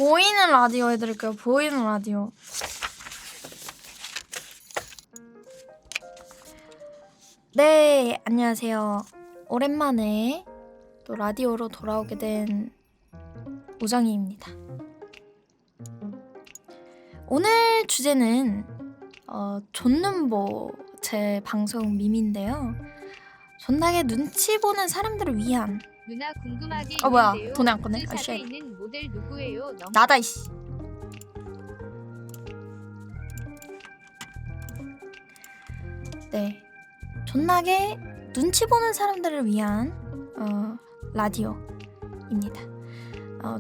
보이는 라디오 해드릴게요. 보이는 라디오. 네, 안녕하세요. 오랜만에 또 라디오로 돌아오게 된 우정이입니다. 오늘 주제는 존눈보 제 방송 밈인데요. 존나게 눈치 보는 사람들을 위한 누나 궁금하게 뭐야, 있는데요. 돈이 안 꺼내? 굿즈샵에 쉣. 있는 모델 누구예요? 너무 나다 이씨. 네, 존나게 눈치 보는 사람들을 위한 라디오입니다.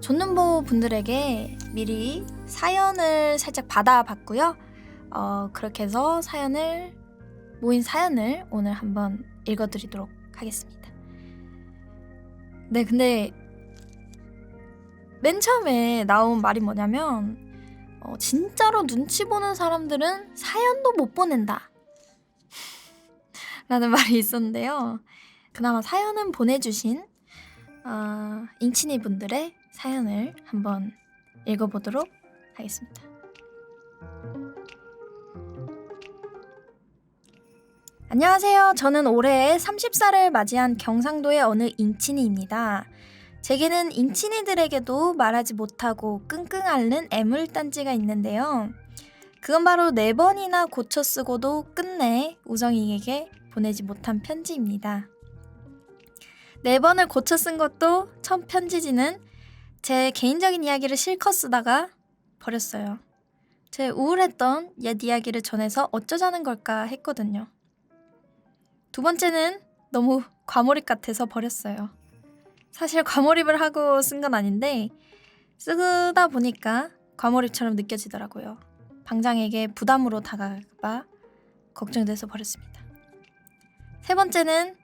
존눈보 분들에게 미리 사연을 살짝 받아봤고요. 그렇게 해서 모인 사연을 오늘 한번 읽어드리도록 하겠습니다. 네, 근데 맨 처음에 나온 말이 뭐냐면 진짜로 눈치 보는 사람들은 사연도 못 보낸다 라는 말이 있었는데요. 그나마 사연은 보내주신 잉치니 분들의 사연을 한번 읽어보도록 하겠습니다. 안녕하세요. 저는 올해 30살을 맞이한 경상도의 어느 잉치니입니다. 제게는 잉치니들에게도 말하지 못하고 끙끙 앓는 애물단지가 있는데요. 그건 바로 4번이나 고쳐 쓰고도 끝내 우정이에게 보내지 못한 편지입니다. 4번을 고쳐 쓴 것도 첫 편지지는 제 개인적인 이야기를 실컷 쓰다가 버렸어요. 제 우울했던 옛 이야기를 전해서 어쩌자는 걸까 했거든요. 두 번째는 너무 과몰입 같아서 버렸어요. 사실 과몰입을 하고 쓴 건 아닌데 쓰다 보니까 과몰입처럼 느껴지더라고요. 방장에게 부담으로 다가갈까 걱정돼서 버렸습니다. 세 번째는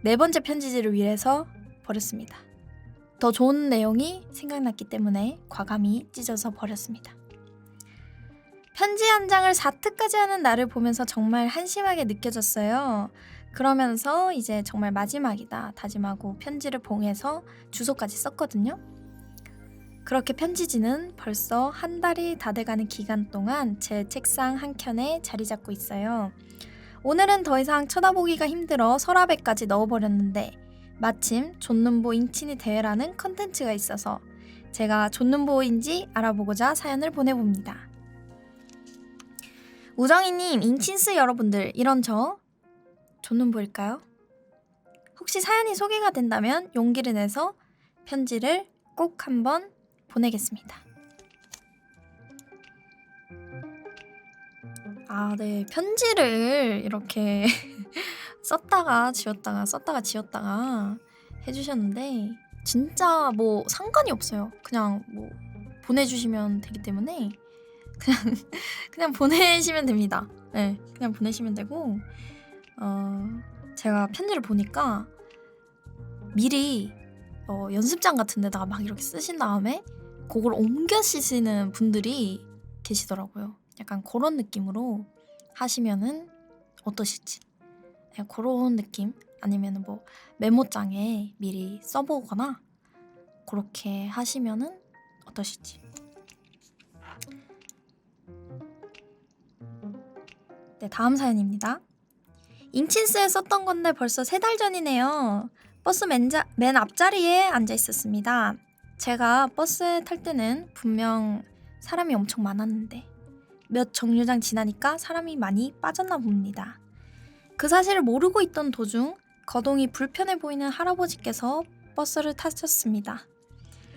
4번째 편지지를 위해서 버렸습니다. 더 좋은 내용이 생각났기 때문에 과감히 찢어서 버렸습니다. 편지 한 장을 4트까지 하는 나를 보면서 정말 한심하게 느껴졌어요. 그러면서 이제 정말 마지막이다 다짐하고 편지를 봉해서 주소까지 썼거든요. 그렇게 편지지는 벌써 한 달이 다 돼가는 기간 동안 제 책상 한켠에 자리 잡고 있어요. 오늘은 더 이상 쳐다보기가 힘들어 서랍에까지 넣어버렸는데 마침 존눈보 잉치니 대회라는 컨텐츠가 있어서 제가 존눈보인지 알아보고자 사연을 보내봅니다. 우정이님, 잉친스 여러분들, 이런 저 존눈보일까요? 혹시 사연이 소개가 된다면 용기를 내서 편지를 꼭 한번 보내겠습니다. 네, 편지를 이렇게 썼다가 지웠다가 해주셨는데 진짜 뭐 상관이 없어요. 그냥 뭐 보내주시면 되기 때문에 그냥 보내시면 됩니다. 네, 그냥 보내시면 되고 제가 편지를 보니까 미리 연습장 같은 데다가 막 이렇게 쓰신 다음에 그걸 옮겨 쓰시는 분들이 계시더라고요. 약간 그런 느낌으로 하시면은 어떠실지. 네, 그런 느낌 아니면은 뭐 메모장에 미리 써보거나 그렇게 하시면은 어떠실지. 네, 다음 사연입니다. 잉친스에 썼던 건데 벌써 3달 전이네요. 버스 맨 앞자리에 앉아 있었습니다. 제가 버스에 탈 때는 분명 사람이 엄청 많았는데 몇 정류장 지나니까 사람이 많이 빠졌나 봅니다. 그 사실을 모르고 있던 도중 거동이 불편해 보이는 할아버지께서 버스를 타셨습니다.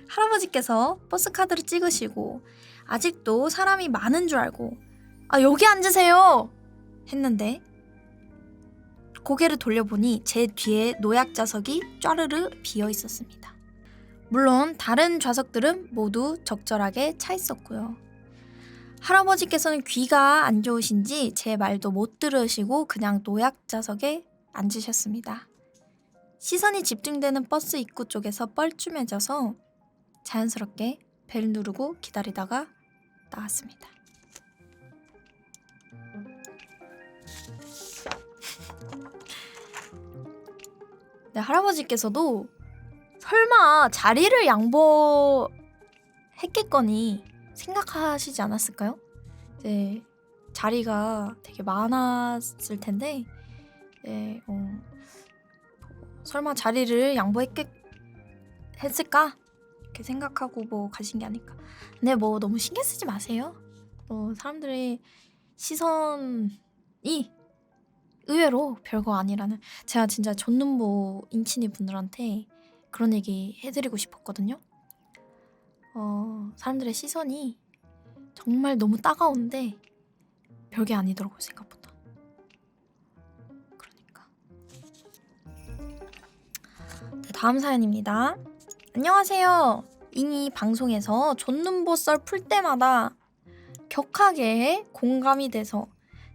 할아버지께서 버스 카드를 찍으시고 아직도 사람이 많은 줄 알고 여기 앉으세요! 했는데 고개를 돌려보니 제 뒤에 노약 좌석이 쫘르르 비어 있었습니다. 물론 다른 좌석들은 모두 적절하게 차 있었고요. 할아버지께서는 귀가 안 좋으신지 제 말도 못 들으시고 그냥 노약 좌석에 앉으셨습니다. 시선이 집중되는 버스 입구 쪽에서 뻘쭘해져서 자연스럽게 벨 누르고 기다리다가 나왔습니다. 네, 할아버지께서도 설마 자리를 양보해 했겠거니 생각하시지 않았을까요? 이제 자리가 되게 많았을 텐데 설마 자리를 했을까? 이렇게 생각하고 뭐 가신 게 아닐까. 근데 뭐 너무 신경 쓰지 마세요. 사람들의 시선이 의외로 별거 아니라는. 제가 진짜 존눈보 인친이 분들한테 그런 얘기 해드리고 싶었거든요. 사람들의 시선이 정말 너무 따가운데 별게 아니더라고요, 생각보다. 그러니까. 네, 다음 사연입니다. 안녕하세요. 잉이 방송에서 존눈보 썰 풀 때마다 격하게 공감이 돼서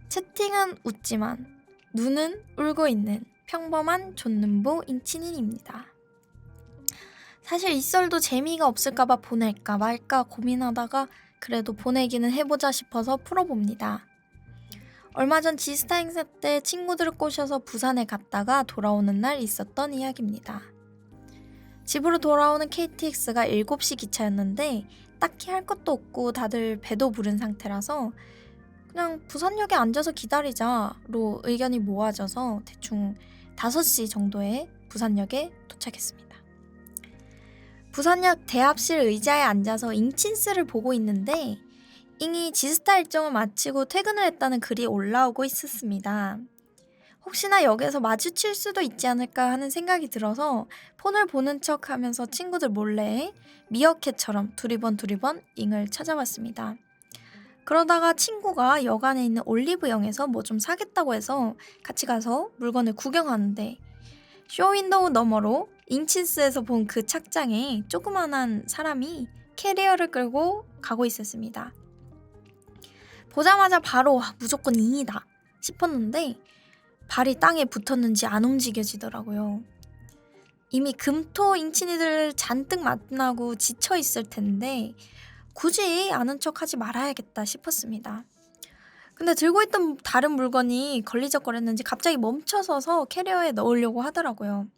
채팅은 웃지만 눈은 울고 있는 평범한 존눈보 잉치닌입니다. 사실 이 썰도 재미가 없을까봐 보낼까 말까 고민하다가 그래도 보내기는 해보자 싶어서 풀어봅니다. 얼마 전 지스타 행사 때 친구들을 꼬셔서 부산에 갔다가 돌아오는 날 있었던 이야기입니다. 집으로 돌아오는 KTX가 7시 기차였는데 딱히 할 것도 없고 다들 배도 부른 상태라서 그냥 부산역에 앉아서 기다리자로 의견이 모아져서 대충 5시 정도에 부산역에 도착했습니다. 부산역 대합실 의자에 앉아서 잉친스를 보고 있는데 잉이 지스타 일정을 마치고 퇴근을 했다는 글이 올라오고 있었습니다. 혹시나 역에서 마주칠 수도 있지 않을까 하는 생각이 들어서 폰을 보는 척 하면서 친구들 몰래 미어캣처럼 두리번 잉을 찾아봤습니다. 그러다가 친구가 역 안에 있는 올리브영에서 뭐 좀 사겠다고 해서 같이 가서 물건을 구경하는데 쇼윈도우 너머로 잉친스에서 본 그 착장에 조그만한 사람이 캐리어를 끌고 가고 있었습니다. 보자마자 바로 무조건 잉이다 싶었는데 발이 땅에 붙었는지 안 움직여지더라고요. 이미 금토 잉친이들 잔뜩 만나고 지쳐 있을 텐데 굳이 아는 척하지 말아야겠다 싶었습니다. 근데 들고 있던 다른 물건이 걸리적거렸는지 갑자기 멈춰서서 캐리어에 넣으려고 하더라고요.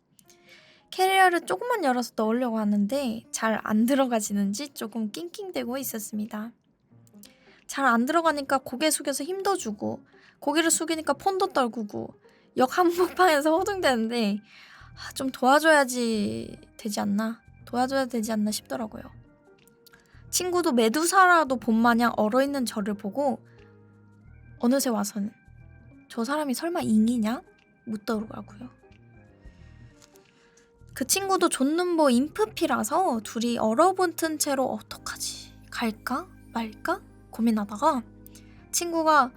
캐리어를 조금만 열어서 넣으려고 하는데 잘 안 들어가지는지 조금 낑낑대고 있었습니다. 잘 안 들어가니까 고개 숙여서 힘도 주고 고개를 숙이니까 폰도 떨구고 역 한복판에서 허둥대는데 좀 도와줘야 되지 않나 싶더라고요. 친구도 메두사라도 본 마냥 얼어있는 저를 보고 어느새 와서는 저 사람이 설마 잉이냐? 묻더라고요. 그 친구도 존눈보 인프피라서 둘이 얼어붙은 채로 어떡하지? 갈까? 말까? 고민하다가 친구가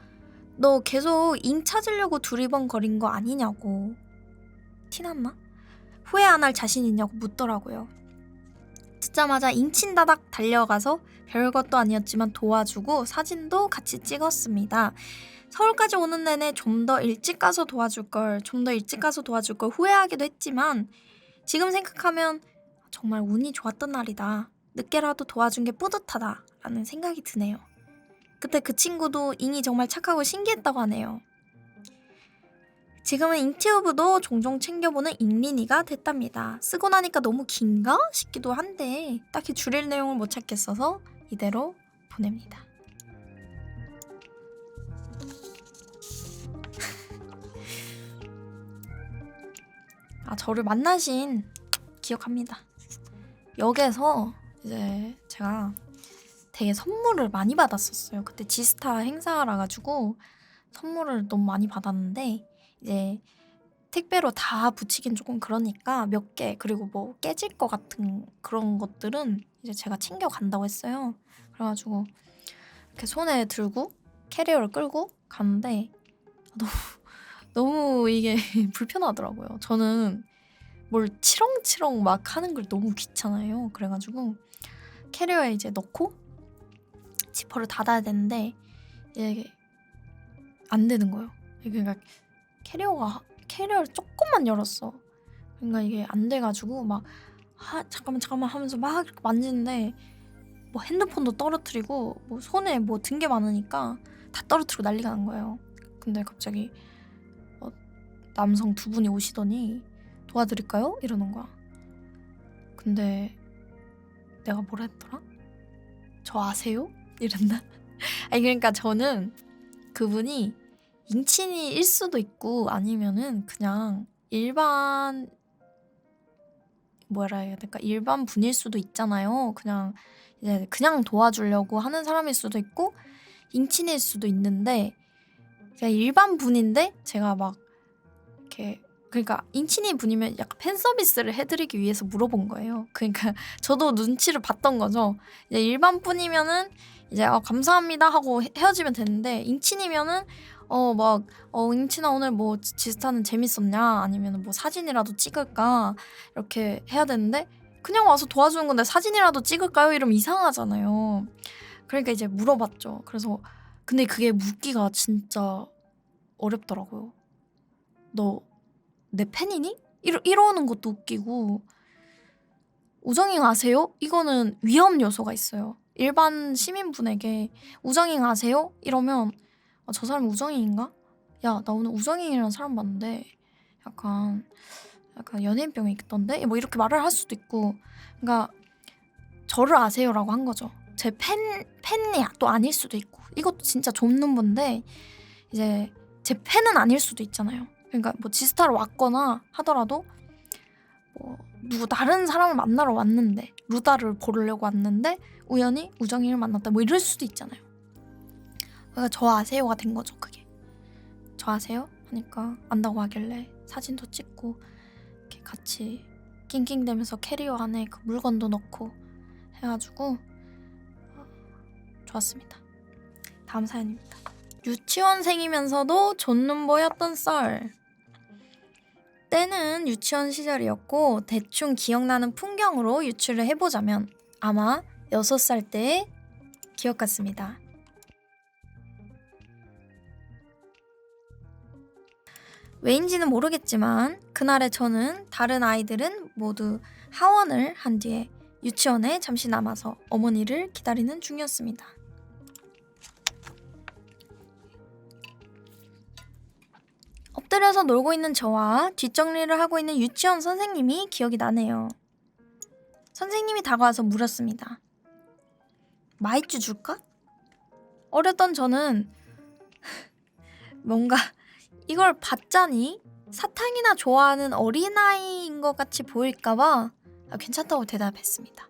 너 계속 잉 찾으려고 두리번거린 거 아니냐고. 티났나? 후회 안 할 자신 있냐고 묻더라고요. 듣자마자 잉친다닥 달려가서 별것도 아니었지만 도와주고 사진도 같이 찍었습니다. 서울까지 오는 내내 좀 더 일찍 가서 도와줄 걸 후회하기도 했지만 지금 생각하면 정말 운이 좋았던 날이다. 늦게라도 도와준 게 뿌듯하다 라는 생각이 드네요. 그때 그 친구도 잉이 정말 착하고 신기했다고 하네요. 지금은 잉튜브도 종종 챙겨보는 잉린이가 됐답니다. 쓰고 나니까 너무 긴가 싶기도 한데 딱히 줄일 내용을 못 찾겠어서 이대로 보냅니다. 저를 만나신 기억합니다. 역에서 이제 제가 되게 선물을 많이 받았었어요. 그때 지스타 행사라 가지고 선물을 너무 많이 받았는데 이제 택배로 다 붙이긴 조금 그러니까 몇 개, 그리고 뭐 깨질 것 같은 그런 것들은 이제 제가 챙겨 간다고 했어요. 그래가지고 이렇게 손에 들고 캐리어를 끌고 가는데 너무 이게 불편하더라고요. 저는 뭘 치렁치렁 막 하는 걸 너무 귀찮아요. 그래가지고 캐리어에 이제 넣고 지퍼를 닫아야 되는데 이게 안 되는 거예요. 그러니까 캐리어를 조금만 열었어. 그러니까 이게 안 돼가지고 막 잠깐만 하면서 막 이렇게 만지는데 뭐 핸드폰도 떨어뜨리고 뭐 손에 뭐 든 게 많으니까 다 떨어뜨리고 난리가 난 거예요. 근데 갑자기 남성 두 분이 오시더니 도와드릴까요? 이러는 거야. 근데 내가 뭐라 했더라? 저 아세요? 이랬나? 아니 그러니까 저는 그분이 인친이일 수도 있고 아니면은 그냥 일반 뭐라 해야 될까? 일반 분일 수도 있잖아요. 그냥 이제 그냥 도와주려고 하는 사람일 수도 있고 인친일 수도 있는데 그냥 일반 분인데 제가 막 이렇게 그러니까 인친이 분이면 약간 팬 서비스를 해드리기 위해서 물어본 거예요. 그러니까 저도 눈치를 봤던 거죠. 이제 일반 분이면은 이제 감사합니다 하고 헤어지면 되는데 인친이면은 인친아 오늘 뭐 지스타는 재밌었냐 아니면 뭐 사진이라도 찍을까 이렇게 해야 되는데 그냥 와서 도와주는 건데 사진이라도 찍을까요? 이러면 이상하잖아요. 그러니까 이제 물어봤죠. 그래서 근데 그게 묻기가 진짜 어렵더라고요. 너 내 팬이니? 이러는 것도 웃기고 우정잉 아세요? 이거는 위험 요소가 있어요. 일반 시민분에게 우정잉 아세요? 이러면 저 사람이 우정잉인가? 야, 나 오늘 우정잉이라는 사람 봤는데 약간 연예인병이 있던데? 뭐 이렇게 말을 할 수도 있고 그러니까 저를 아세요라고 한 거죠. 제 팬이 또 아닐 수도 있고 이것도 진짜 좁는 건데 이제 제 팬은 아닐 수도 있잖아요. 그러니까 뭐 지스타로 왔거나 하더라도 뭐 누구 다른 사람을 만나러 왔는데 루다를 보려고 왔는데 우연히 우정이를 만났다 뭐 이럴 수도 있잖아요. 그러니까 저 아세요가 된 거죠. 그게 저 아세요? 하니까 안다고 하길래 사진도 찍고 이렇게 같이 낑낑대면서 캐리어 안에 그 물건도 넣고 해가지고 좋았습니다. 다음 사연입니다. 유치원생이면서도 존눈보였던 썰. 때는 유치원 시절이었고 대충 기억나는 풍경으로 유추를 해보자면 아마 6살 때의 기억 같습니다. 왜인지는 모르겠지만 그날의 저는 다른 아이들은 모두 하원을 한 뒤에 유치원에 잠시 남아서 어머니를 기다리는 중이었습니다. 엎드려서 놀고 있는 저와 뒷정리를 하고 있는 유치원 선생님이 기억이 나네요. 선생님이 다가와서 물었습니다. 마이쮸 줄까? 어렸던 저는 뭔가 이걸 받자니 사탕이나 좋아하는 어린아이인 것 같이 보일까봐 괜찮다고 대답했습니다.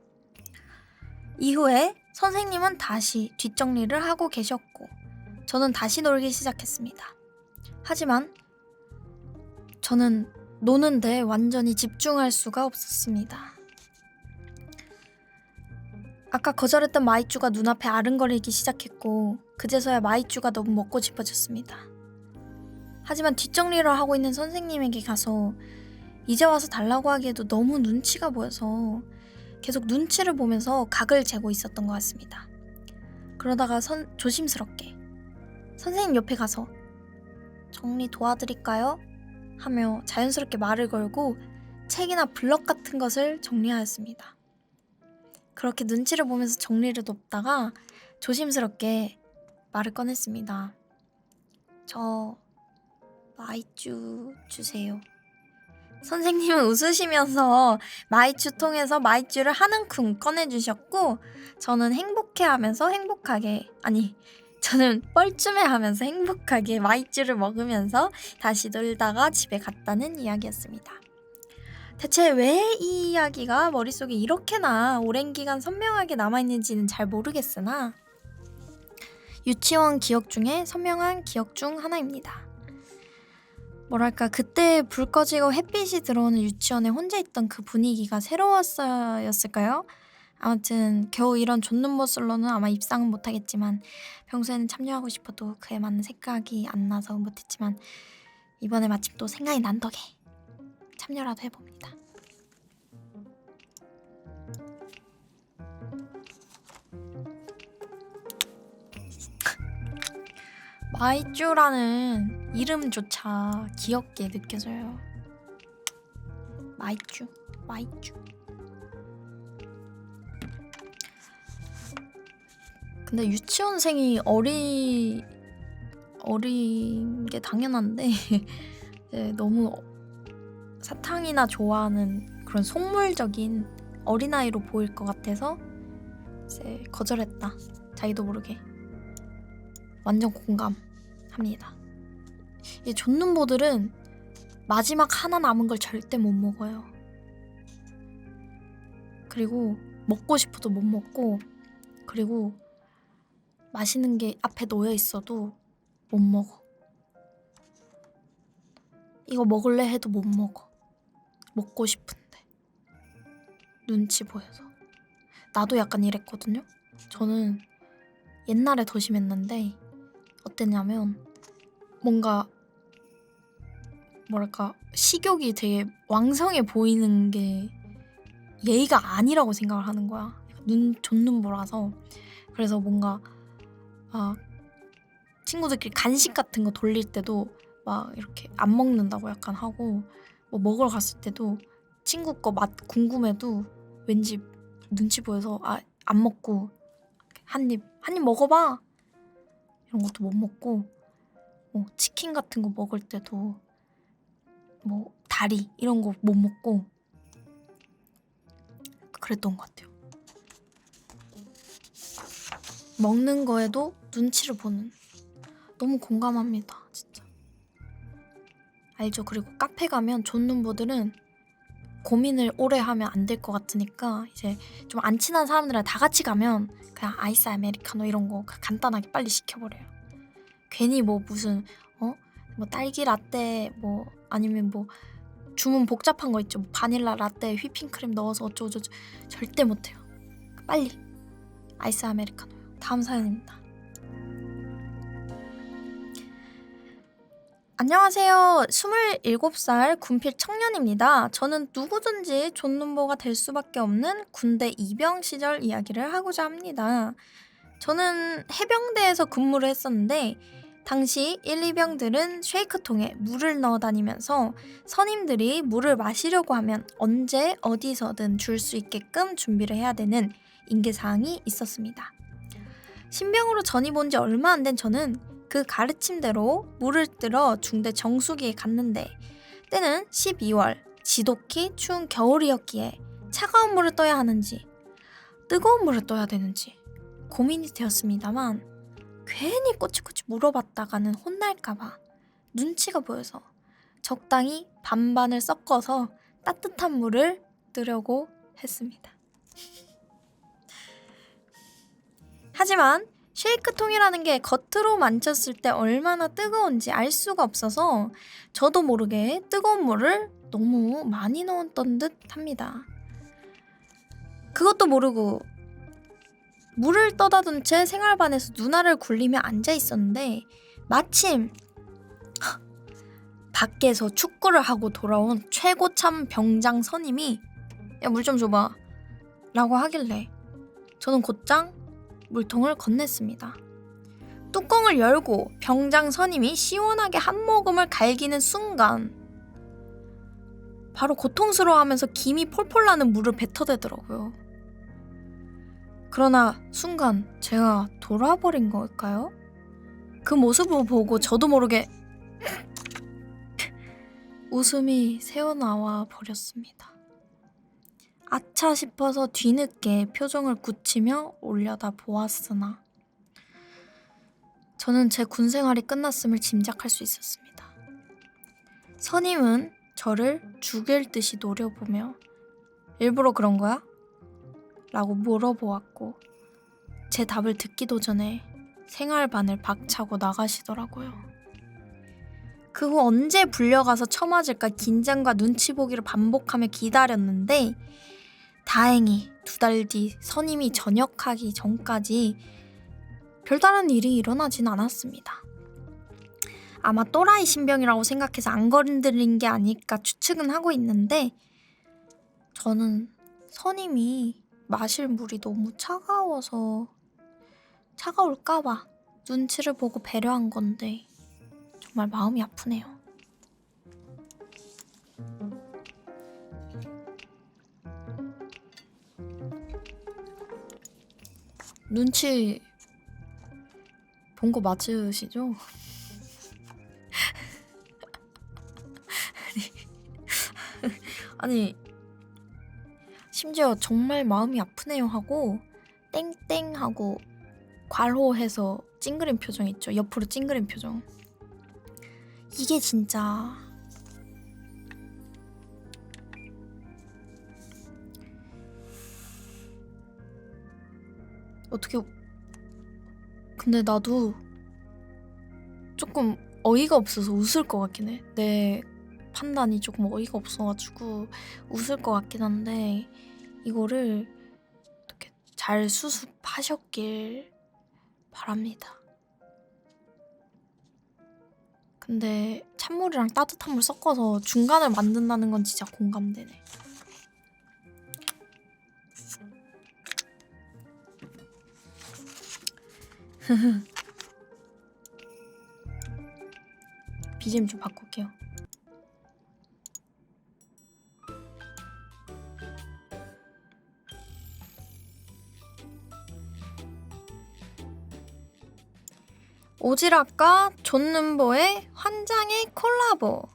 이후에 선생님은 다시 뒷정리를 하고 계셨고 저는 다시 놀기 시작했습니다. 하지만 저는 노는데 완전히 집중할 수가 없었습니다. 아까 거절했던 마이쮸가 눈앞에 아른거리기 시작했고 그제서야 마이쮸가 너무 먹고 싶어졌습니다. 하지만 뒷정리를 하고 있는 선생님에게 가서 이제 와서 달라고 하기에도 너무 눈치가 보여서 계속 눈치를 보면서 각을 재고 있었던 것 같습니다. 그러다가 조심스럽게 선생님 옆에 가서 정리 도와드릴까요? 하며 자연스럽게 말을 걸고 책이나 블럭 같은 것을 정리하였습니다. 그렇게 눈치를 보면서 정리를 돕다가 조심스럽게 말을 꺼냈습니다. 저 마이쮸 주세요. 선생님은 웃으시면서 마이쮸 통해서 마이쮸를 한 움큼 꺼내주셨고 저는 저는 뻘쭘해하면서 행복하게 마이쮸를 먹으면서 다시 놀다가 집에 갔다는 이야기였습니다. 대체 왜 이 이야기가 머릿속에 이렇게나 오랜 기간 선명하게 남아있는지는 잘 모르겠으나 유치원 기억 중에 선명한 기억 중 하나입니다. 뭐랄까 그때 불 꺼지고 햇빛이 들어오는 유치원에 혼자 있던 그 분위기가 새로웠어였을까요? 아무튼 겨우 이런 존눈보슬로는 아마 입상은 못하겠지만 평소에는 참여하고 싶어도 그에 맞는 생각이 안 나서 못했지만 이번에 마침 또 생각이 난 덕에 참여라도 해봅니다. 마이쮸라는 이름조차 귀엽게 느껴져요. 마이쮸. 근데 유치원생이 어린 게 당연한데 이제 너무 사탕이나 좋아하는 그런 속물적인 어린아이로 보일 것 같아서 이제 거절했다. 자기도 모르게. 완전 공감합니다. 이 존눈보들은 마지막 하나 남은 걸 절대 못 먹어요. 그리고 먹고 싶어도 못 먹고, 그리고 맛있는 게 앞에 놓여 있어도 못 먹어. 이거 먹을래 해도 못 먹어. 먹고 싶은데 눈치 보여서. 나도 약간 이랬거든요. 저는 옛날에 더 심했는데 어땠냐면, 뭔가 뭐랄까 식욕이 되게 왕성해 보이는 게 예의가 아니라고 생각을 하는 거야. 존눈보라서. 그래서 뭔가 친구들끼리 간식 같은 거 돌릴 때도 막 이렇게 안 먹는다고 약간 하고, 뭐 먹으러 갔을 때도 친구 거 맛 궁금해도 왠지 눈치 보여서 안 먹고 한 입 먹어봐 이런 것도 못 먹고, 치킨 같은 거 먹을 때도 뭐 다리 이런 거 못 먹고 그랬던 것 같아요. 먹는 거에도 눈치를 보는. 너무 공감합니다, 진짜. 알죠? 그리고 카페 가면 존눈보들은 고민을 오래 하면 안 될 것 같으니까 이제 좀 안 친한 사람들이랑 다 같이 가면 그냥 아이스 아메리카노 이런 거 간단하게 빨리 시켜버려요. 괜히 뭐 무슨 뭐 딸기 라떼 뭐 아니면 뭐 주문 복잡한 거 있죠. 뭐 바닐라 라떼 휘핑크림 넣어서 어쩌고저쩌고 절대 못해요. 빨리 아이스 아메리카노요. 다음 사연입니다. 안녕하세요. 27살 군필 청년입니다. 저는 누구든지 존눈보가 될 수밖에 없는 군대 입영 시절 이야기를 하고자 합니다. 저는 해병대에서 근무를 했었는데 당시 1, 2병들은 쉐이크통에 물을 넣어 다니면서 선임들이 물을 마시려고 하면 언제 어디서든 줄 수 있게끔 준비를 해야 되는 인계사항이 있었습니다. 신병으로 전입 온 지 얼마 안 된 저는 그 가르침대로 물을 뜨러 중대 정수기에 갔는데 때는 12월 지독히 추운 겨울이었기에 차가운 물을 떠야 하는지 뜨거운 물을 떠야 되는지 고민이 되었습니다만 괜히 꼬치꼬치 물어봤다가는 혼날까봐 눈치가 보여서 적당히 반반을 섞어서 따뜻한 물을 뜨려고 했습니다. 하지만 쉐이크통이라는 게 겉으로 만졌을 때 얼마나 뜨거운지 알 수가 없어서 저도 모르게 뜨거운 물을 너무 많이 넣었던 듯 합니다. 그것도 모르고 물을 떠다둔 채 생활반에서 누나를 굴리며 앉아 있었는데 마침 밖에서 축구를 하고 돌아온 최고참 병장 선임이 야, 물 좀 줘봐 라고 하길래 저는 곧장 물통을 건넸습니다. 뚜껑을 열고 병장 선임이 시원하게 한 모금을 갈기는 순간 바로 고통스러워하면서 김이 폴폴 나는 물을 뱉어대더라고요. 그러나 순간 제가 돌아버린 걸까요? 그 모습을 보고 저도 모르게 웃음이 새어나와 버렸습니다. 아차 싶어서 뒤늦게 표정을 굳히며 올려다 보았으나 저는 제 군생활이 끝났음을 짐작할 수 있었습니다. 선임은 저를 죽일 듯이 노려보며 일부러 그런 거야? 라고 물어보았고 제 답을 듣기도 전에 생활반을 박차고 나가시더라고요. 그 후 언제 불려가서 처맞을까 긴장과 눈치 보기를 반복하며 기다렸는데 다행히 2달 뒤 선임이 전역하기 전까지 별다른 일이 일어나진 않았습니다. 아마 또라이 신병이라고 생각해서 안 건드린 게 아닐까 추측은 하고 있는데 저는 선임이 마실 물이 너무 차가워서 차가울까봐 눈치를 보고 배려한 건데 정말 마음이 아프네요. 눈치 본 거 맞으시죠? 아니 심지어 정말 마음이 아프네요 하고 땡땡 하고 괄호해서 찡그린 표정 있죠. 옆으로 찡그린 표정. 이게 진짜 어떻게. 근데 나도 조금 어이가 없어서 웃을 것 같긴 해. 내 판단이 조금 어이가 없어가지고 웃을 것 같긴 한데 이거를 어떻게 잘 수습하셨길 바랍니다. 근데 찬물이랑 따뜻한 물 섞어서 중간을 만든다는 건 진짜 공감되네. BGM 좀 바꿀게요. 오지랖과 존눈보의 환장의 콜라보.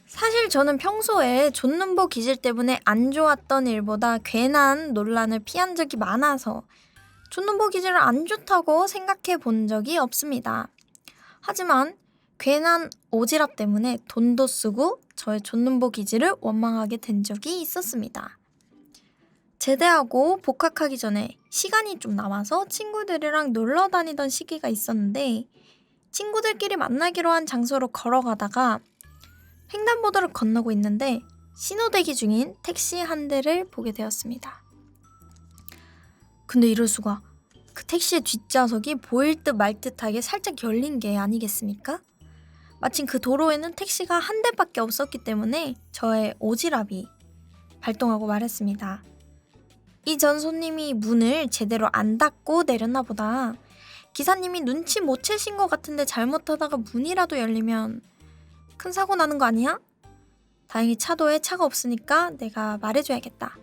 사실 저는 평소에 존눈보 기질 때문에 안 좋았던 일보다 괜한 논란을 피한 적이 많아서 존눈보 기질을 안 좋다고 생각해 본 적이 없습니다. 하지만 괜한 오지랖 때문에 돈도 쓰고 저의 존눈보 기질을 원망하게 된 적이 있었습니다. 제대하고 복학하기 전에 시간이 좀 남아서 친구들이랑 놀러 다니던 시기가 있었는데 친구들끼리 만나기로 한 장소로 걸어가다가 횡단보도를 건너고 있는데 신호대기 중인 택시 한 대를 보게 되었습니다. 근데 이럴 수가. 그 택시의 뒷좌석이 보일 듯 말 듯하게 살짝 열린 게 아니겠습니까? 마침 그 도로에는 택시가 한 대밖에 없었기 때문에 저의 오지랖이 발동하고 말했습니다. 이 전 손님이 문을 제대로 안 닫고 내렸나 보다. 기사님이 눈치 못 채신 것 같은데 잘못하다가 문이라도 열리면 큰 사고 나는 거 아니야? 다행히 차도에 차가 없으니까 내가 말해줘야겠다.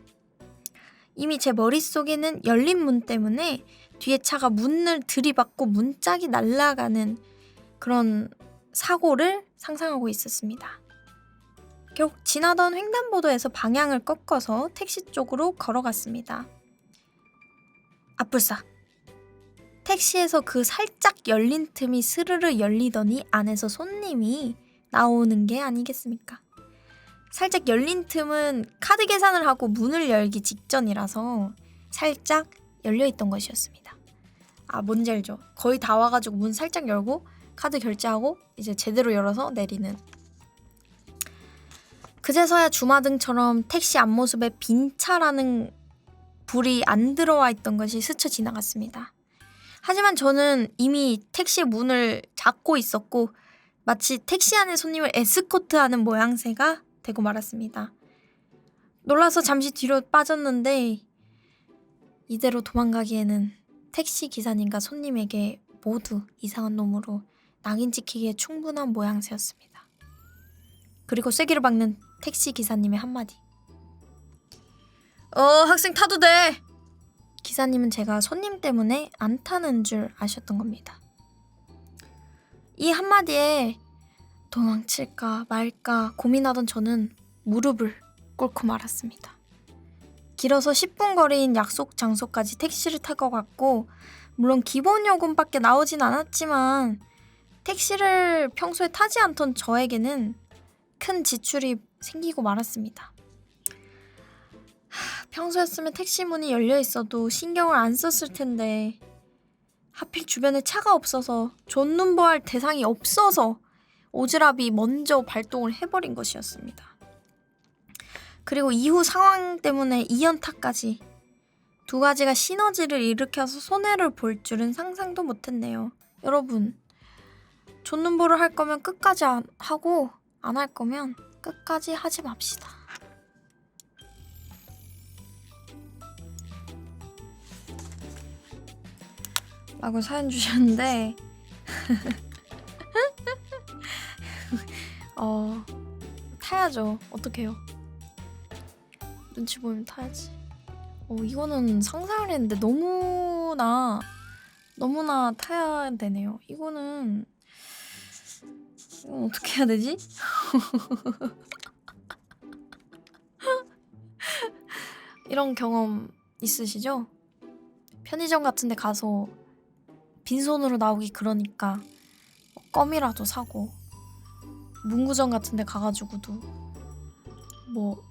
이미 제 머릿속에는 열린 문 때문에 뒤에 차가 문을 들이받고 문짝이 날아가는 그런 사고를 상상하고 있었습니다. 결국 지나던 횡단보도에서 방향을 꺾어서 택시 쪽으로 걸어갔습니다. 앞불싸. 택시에서 그 살짝 열린 틈이 스르르 열리더니 안에서 손님이 나오는 게 아니겠습니까? 살짝 열린 틈은 카드 계산을 하고 문을 열기 직전이라서 살짝 열려있던 것이었습니다. 아, 뭔지 알죠? 거의 다 와가지고 문 살짝 열고 카드 결제하고 이제 제대로 열어서 내리는. 그제서야 주마등처럼 택시 앞모습에 빈 차라는 불이 안 들어와 있던 것이 스쳐 지나갔습니다. 하지만 저는 이미 택시 문을 잡고 있었고 마치 택시 안의 손님을 에스코트하는 모양새가 되고 말았습니다. 놀라서 잠시 뒤로 빠졌는데 이대로 도망가기에는 택시 기사님과 손님에게 모두 이상한 놈으로 낙인 찍히기에 충분한 모양새였습니다. 그리고 쐐기를 박는 택시 기사님의 한마디. 학생 타도 돼! 기사님은 제가 손님 때문에 안 타는 줄 아셨던 겁니다. 이 한마디에 도망칠까 말까 고민하던 저는 무릎을 꿇고 말았습니다. 길어서 10분 거리인 약속 장소까지 택시를 타고 갔고 물론 기본 요금밖에 나오진 않았지만 택시를 평소에 타지 않던 저에게는 큰 지출이 생기고 말았습니다. 평소였으면 택시 문이 열려 있어도 신경을 안 썼을 텐데 하필 주변에 차가 없어서 존눈보할 대상이 없어서 오지랖이 먼저 발동을 해버린 것이었습니다. 그리고 이후 상황 때문에 2연타까지 두 가지가 시너지를 일으켜서 손해를 볼 줄은 상상도 못했네요. 여러분, 존눈보를 할 거면 끝까지 하고 안 할 거면 끝까지 하지 맙시다. 라고 사연 주셨는데 타야죠. 어떡해요. 눈치 보이면 타야지. 이거는 상상을 했는데 너무나 타야 되네요. 이건 어떻게 해야 되지? 이런 경험 있으시죠? 편의점 같은 데 가서 빈손으로 나오기 그러니까 껌이라도 사고, 문구점 같은 데 가가지고도 뭐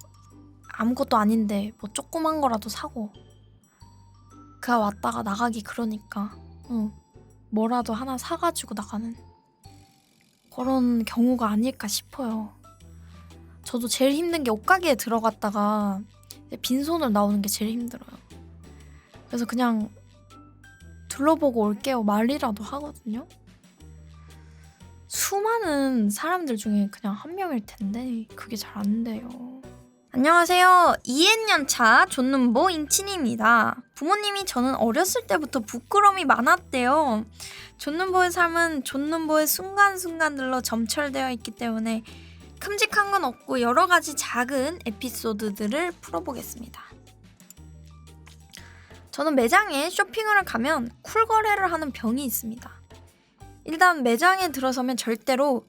아무것도 아닌데 뭐 조그만 거라도 사고, 그가 왔다가 나가기 그러니까 뭐라도 하나 사가지고 나가는 그런 경우가 아닐까 싶어요. 저도 제일 힘든 게 옷가게에 들어갔다가 빈손으로 나오는 게 제일 힘들어요. 그래서 그냥 둘러보고 올게요 말이라도 하거든요. 수많은 사람들 중에 그냥 한 명일 텐데 그게 잘 안 돼요. 안녕하세요. 2학년 차 존눈보 잉친이입니다. 부모님이 저는 어렸을 때부터 부끄러움이 많았대요. 존눈보의 삶은 존눈보의 순간순간들로 점철되어 있기 때문에 큼직한 건 없고 여러 가지 작은 에피소드들을 풀어보겠습니다. 저는 매장에 쇼핑을 가면 쿨거래를 하는 병이 있습니다. 일단 매장에 들어서면 절대로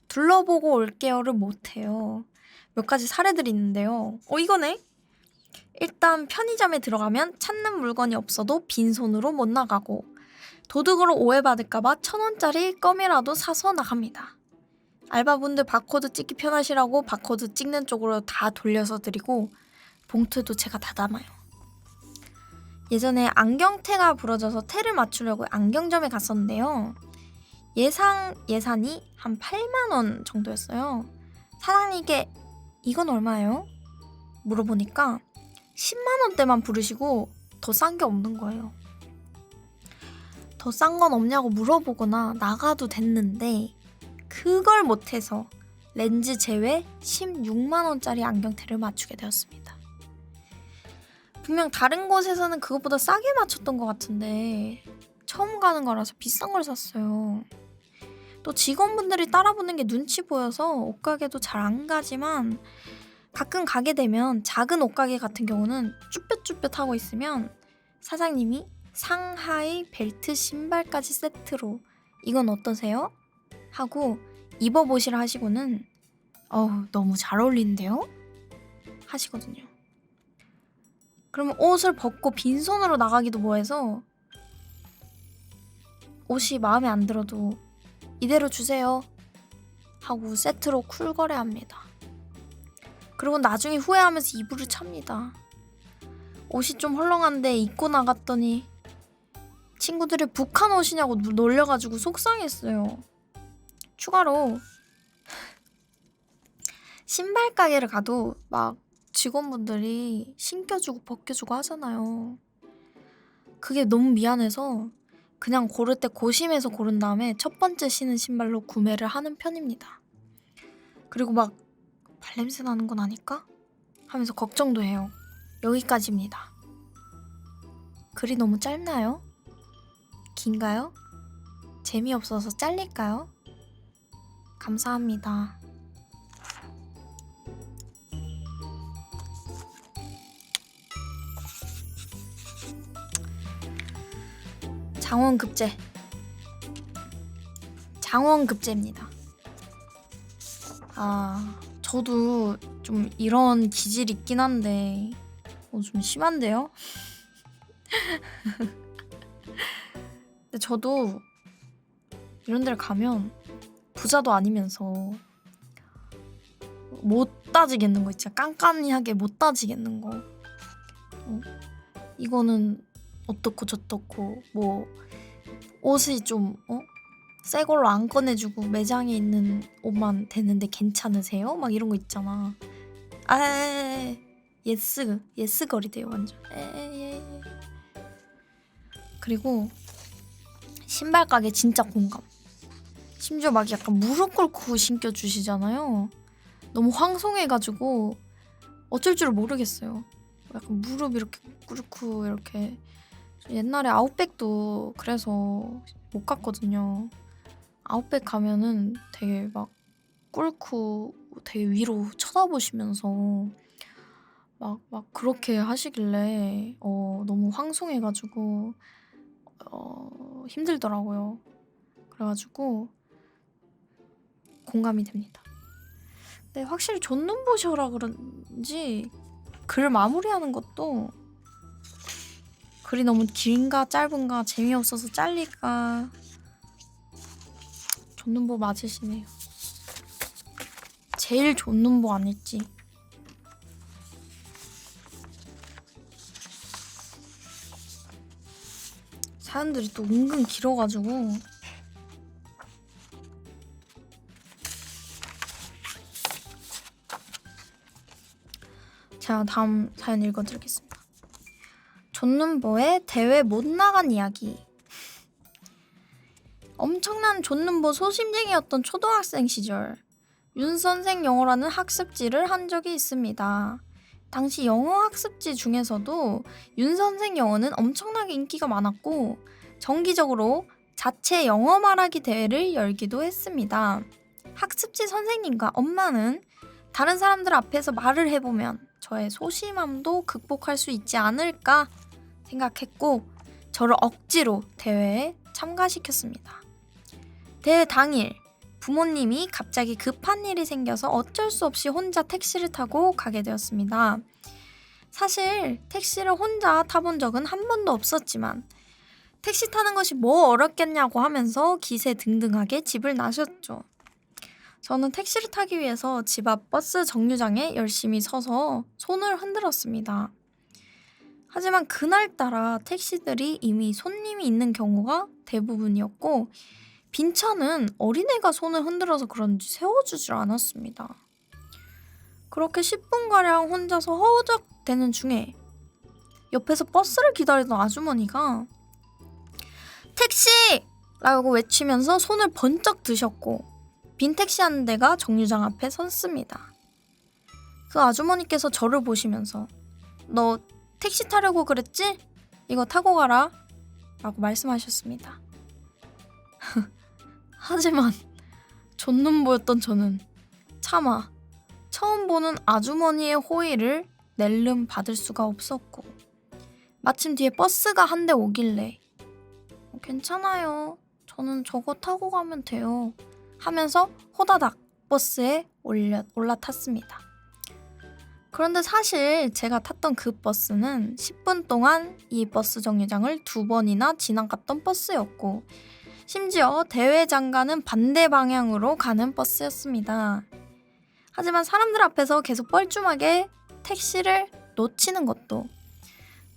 둘러보고 올게요를 못해요. 몇 가지 사례들이 있는데요. 이거네? 일단 편의점에 들어가면 찾는 물건이 없어도 빈손으로 못 나가고, 도둑으로 오해받을까봐 1,000원짜리 껌이라도 사서 나갑니다. 알바분들 바코드 찍기 편하시라고 바코드 찍는 쪽으로 다 돌려서 드리고, 봉투에도 제가 다 담아요. 예전에 안경테가 부러져서 테를 맞추려고 안경점에 갔었는데요. 예산이 한 8만 원 정도였어요. 사장님께 이건 얼마예요? 물어보니까 10만 원대만 부르시고 더 싼 게 없는 거예요. 더 싼 건 없냐고 물어보거나 나가도 됐는데 그걸 못해서 렌즈 제외 16만 원짜리 안경테를 맞추게 되었습니다. 분명 다른 곳에서는 그것보다 싸게 맞췄던 것 같은데 처음 가는 거라서 비싼 걸 샀어요. 또 직원분들이 따라붙는 게 눈치 보여서 옷가게도 잘 안 가지만 가끔 가게 되면 작은 옷가게 같은 경우는 쭈뼛쭈뼛하고 있으면 사장님이 상하이 벨트 신발까지 세트로 이건 어떠세요? 하고 입어보시라 하시고는 너무 잘 어울리는데요? 하시거든요. 그러면 옷을 벗고 빈손으로 나가기도 뭐해서 옷이 마음에 안 들어도 이대로 주세요 하고 세트로 쿨거래합니다. 그리고 나중에 후회하면서 이불을 찹니다. 옷이 좀 헐렁한데 입고 나갔더니 친구들이 북한 옷이냐고 놀려가지고 속상했어요. 추가로 신발 가게를 가도 막 직원분들이 신겨주고 벗겨주고 하잖아요. 그게 너무 미안해서 그냥 고를 때 고심해서 고른 다음에 첫 번째 신은 신발로 구매를 하는 편입니다. 그리고 막 발냄새 나는 건 아닐까? 하면서 걱정도 해요. 여기까지입니다. 글이 너무 짧나요? 긴가요? 재미없어서 잘릴까요? 감사합니다. 장원급제입니다. 저도 좀 이런 기질이 있긴 한데 좀 심한데요? 근데 저도 이런 데를 가면 부자도 아니면서 못 따지겠는 거 있죠. 깐깐하게 못 따지겠는 거. 이거는 어떻고 저떻고 뭐 옷이 좀 새 걸로 안 꺼내주고 매장에 있는 옷만 되는데 괜찮으세요? 막 이런 거 있잖아. 예스 거리대요 완전. 그리고 신발 가게 진짜 공감. 심지어 막 약간 무릎 꿇고 신겨주시잖아요. 너무 황송해가지고 어쩔 줄 모르겠어요. 약간 무릎 이렇게 꿇고 이렇게. 옛날에 아웃백도 그래서 못 갔거든요. 아웃백 가면은 되게 막 꿇고 되게 위로 쳐다보시면서 막 그렇게 하시길래 너무 황송해가지고 힘들더라고요. 그래가지고 공감이 됩니다. 근데 확실히 존눈보셔라 그런지 글 마무리하는 것도 글이 너무 긴가 짧은가 재미없어서 잘릴까 존눈보 맞으시네요. 제일 존눈보 아닐지. 사연들이 또 은근 길어가지고 제가 다음 사연 읽어드리겠습니다. 존눈보의 대회 못 나간 이야기. 엄청난 존눈보 소심쟁이였던 초등학생 시절 윤선생 영어라는 학습지를 한 적이 있습니다. 당시 영어 학습지 중에서도 윤선생 영어는 엄청나게 인기가 많았고 정기적으로 자체 영어 말하기 대회를 열기도 했습니다. 학습지 선생님과 엄마는 다른 사람들 앞에서 말을 해보면 저의 소심함도 극복할 수 있지 않을까 생각했고 저를 억지로 대회에 참가시켰습니다. 대회 당일 부모님이 갑자기 급한 일이 생겨서 어쩔 수 없이 혼자 택시를 타고 가게 되었습니다. 사실 택시를 혼자 타본 적은 한 번도 없었지만 택시 타는 것이 뭐 어렵겠냐고 하면서 기세등등하게 집을 나셨죠. 저는 택시를 타기 위해서 집 앞 버스 정류장에 열심히 서서 손을 흔들었습니다. 하지만 그날따라 택시들이 이미 손님이 있는 경우가 대부분이었고 빈 차는 어린애가 손을 흔들어서 그런지 세워주질 않았습니다. 그렇게 10분가량 혼자서 허우적대는 중에 옆에서 버스를 기다리던 아주머니가 택시! 라고 외치면서 손을 번쩍 드셨고 빈 택시 한 대가 정류장 앞에 섰습니다. 그 아주머니께서 저를 보시면서 너 택시 타려고 그랬지? 이거 타고 가라 라고 말씀하셨습니다. 하지만 존눈보였던 저는 차마 처음 보는 아주머니의 호의를 낼름 받을 수가 없었고 마침 뒤에 버스가 한 대 오길래 괜찮아요. 저는 저거 타고 가면 돼요. 하면서 호다닥 버스에 올라탔습니다. 그런데 사실 제가 탔던 그 버스는 10분 동안 이 버스 정류장을 2번이나 지나갔던 버스였고 심지어 대회 장가는 반대 방향으로 가는 버스였습니다. 하지만 사람들 앞에서 계속 뻘쭘하게 택시를 놓치는 것도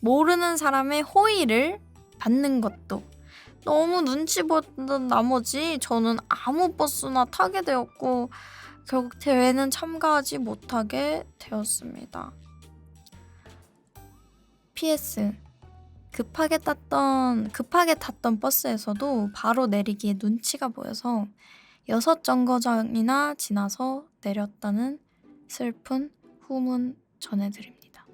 모르는 사람의 호의를 받는 것도 너무 눈치 보던 나머지 저는 아무 버스나 타게 되었고 결국 대회는 참가하지 못하게 되었습니다. PS 급하게 탔던 버스에서도 바로 내리기에 눈치가 보여서 6정거장이나 지나서 내렸다는 슬픈 후문 전해드립니다.